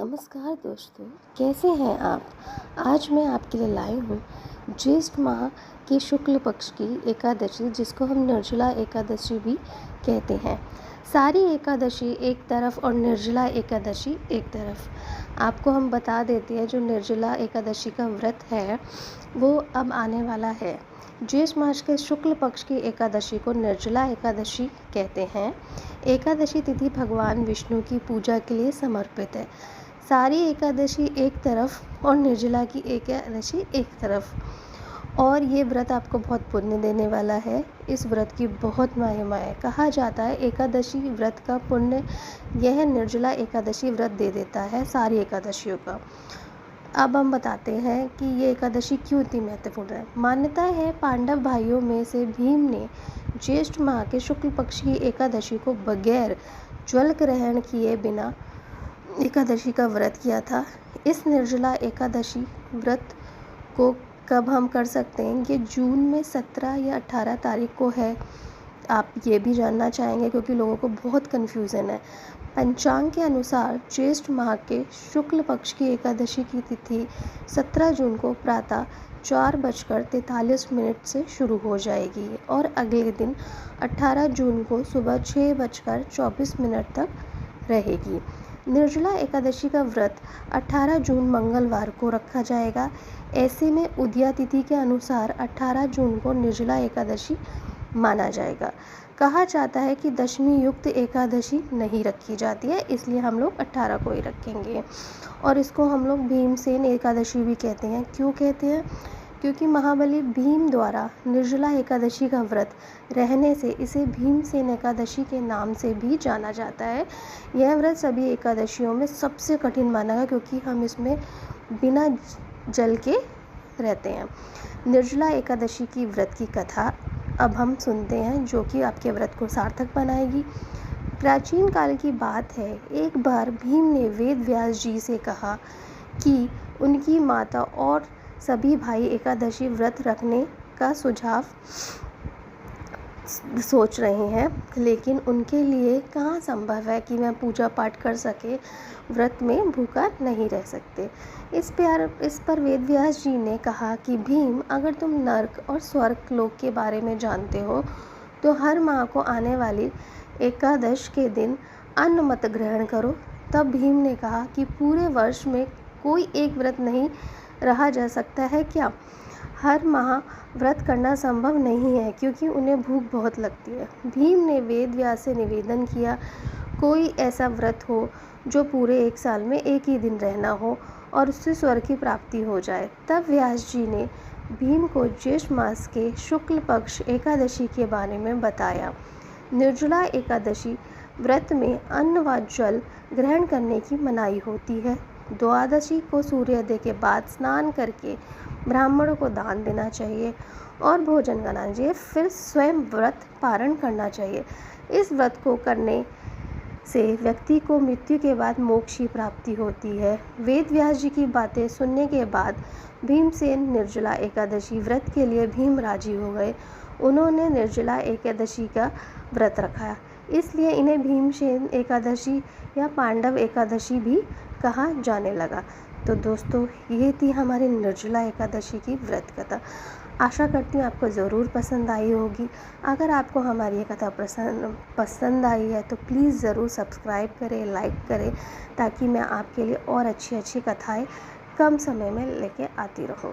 नमस्कार दोस्तों, कैसे हैं आप। आज मैं आपके लिए लाई हूँ ज्येष्ठ माह की शुक्ल पक्ष की एकादशी, जिसको हम निर्जला एकादशी भी कहते हैं। सारी एकादशी एक तरफ और निर्जला एकादशी एक तरफ। आपको हम बता देते हैं, जो निर्जला एकादशी का व्रत है वो अब आने वाला है। ज्येष्ठ मास के शुक्ल पक्ष की एकादशी को निर्जला एकादशी कहते हैं। एकादशी तिथि भगवान विष्णु की पूजा के लिए समर्पित है। सारी एकादशी एक तरफ और निर्जला की एकादशी एक तरफ। और ये व्रत आपको बहुत पुण्य देने वाला है। इस व्रत की बहुत महिमा है। कहा जाता है एकादशी व्रत का पुण्य यह निर्जला एकादशी व्रत दे देता है सारी एकादशियों का। अब हम बताते हैं कि ये एकादशी क्यों इतनी महत्वपूर्ण है। मान्यता है पांडव भाइयों में से भीम ने ज्येष्ठ माह के शुक्ल पक्ष की एकादशी को बगैर जल ग्रहण किए बिना एकादशी का व्रत किया था। इस निर्जला एकादशी व्रत को कब हम कर सकते हैं, ये जून में 17 या 18 तारीख को है। आप ये भी जानना चाहेंगे क्योंकि लोगों को बहुत कन्फ्यूज़न है। पंचांग के अनुसार ज्येष्ठ माह के शुक्ल पक्ष की एकादशी की तिथि 17 जून को प्रातः 4:43 से शुरू हो जाएगी और अगले दिन 18 जून को सुबह 6:24 तक रहेगी। निर्जला एकादशी का व्रत 18 जून मंगलवार को रखा जाएगा। ऐसे में उदया तिथि के अनुसार 18 जून को निर्जला एकादशी माना जाएगा। कहा जाता है कि दशमी युक्त एकादशी नहीं रखी जाती है, इसलिए हम लोग 18 को ही रखेंगे। और इसको हम लोग भीमसेन एकादशी भी कहते हैं। क्यों कहते हैं? क्योंकि महाबली भीम द्वारा निर्जला एकादशी का व्रत रहने से इसे भीमसेन एकादशी के नाम से भी जाना जाता है। यह व्रत सभी एकादशियों में सबसे कठिन माना गया, क्योंकि हम इसमें बिना जल के रहते हैं। निर्जला एकादशी की व्रत की कथा अब हम सुनते हैं, जो कि आपके व्रत को सार्थक बनाएगी। प्राचीन काल की बात है, एक बार भीम ने वेद व्यास जी से कहा कि उनकी माता और सभी भाई एकादशी व्रत रखने का सुझाव सोच रहे हैं, लेकिन उनके लिए कहाँ संभव है कि मैं पूजा पाठ कर सके, व्रत में भूखा नहीं रह सकते। इस पर वेद व्यास जी ने कहा कि भीम, अगर तुम नर्क और स्वर्ग लोक के बारे में जानते हो तो हर माह को आने वाली एकादश के दिन अन्न मत ग्रहण करो। तब भीम ने कहा कि पूरे वर्ष में कोई एक व्रत नहीं रहा जा सकता है क्या? हर माह व्रत करना संभव नहीं है, क्योंकि उन्हें भूख बहुत लगती है। भीम ने वेद व्यास से निवेदन किया, कोई ऐसा व्रत हो जो पूरे एक साल में एक ही दिन रहना हो और उससे स्वर्ग की प्राप्ति हो जाए। तब व्यास जी ने भीम को ज्येष्ठ मास के शुक्ल पक्ष एकादशी के बारे में बताया। निर्जला एकादशी व्रत में अन्न व जल ग्रहण करने की मनाही होती है। द्वादशी को सूर्योदय के बाद स्नान करके ब्राह्मणों को दान देना चाहिए और भोजन करना चाहिए, फिर स्वयं व्रत पारण करना चाहिए। इस व्रत को करने से व्यक्ति को मृत्यु के बाद मोक्ष की प्राप्ति होती है। वेद व्यास जी की बातें सुनने के बाद भीमसेन निर्जला एकादशी व्रत के लिए भीम राजी हो गए। उन्होंने निर्जला एकादशी का व्रत रखा, इसलिए इन्हें भीमसेन एकादशी या पांडव एकादशी भी कहा जाने लगा। तो दोस्तों, ये थी हमारी निर्जला एकादशी की व्रत कथा। आशा करती हूँ आपको ज़रूर पसंद आई होगी। अगर आपको हमारी ये कथा पसंद आई है तो प्लीज़ ज़रूर सब्सक्राइब करें, लाइक करें, ताकि मैं आपके लिए और अच्छी अच्छी कथाएँ कम समय में लेके आती रहूँ।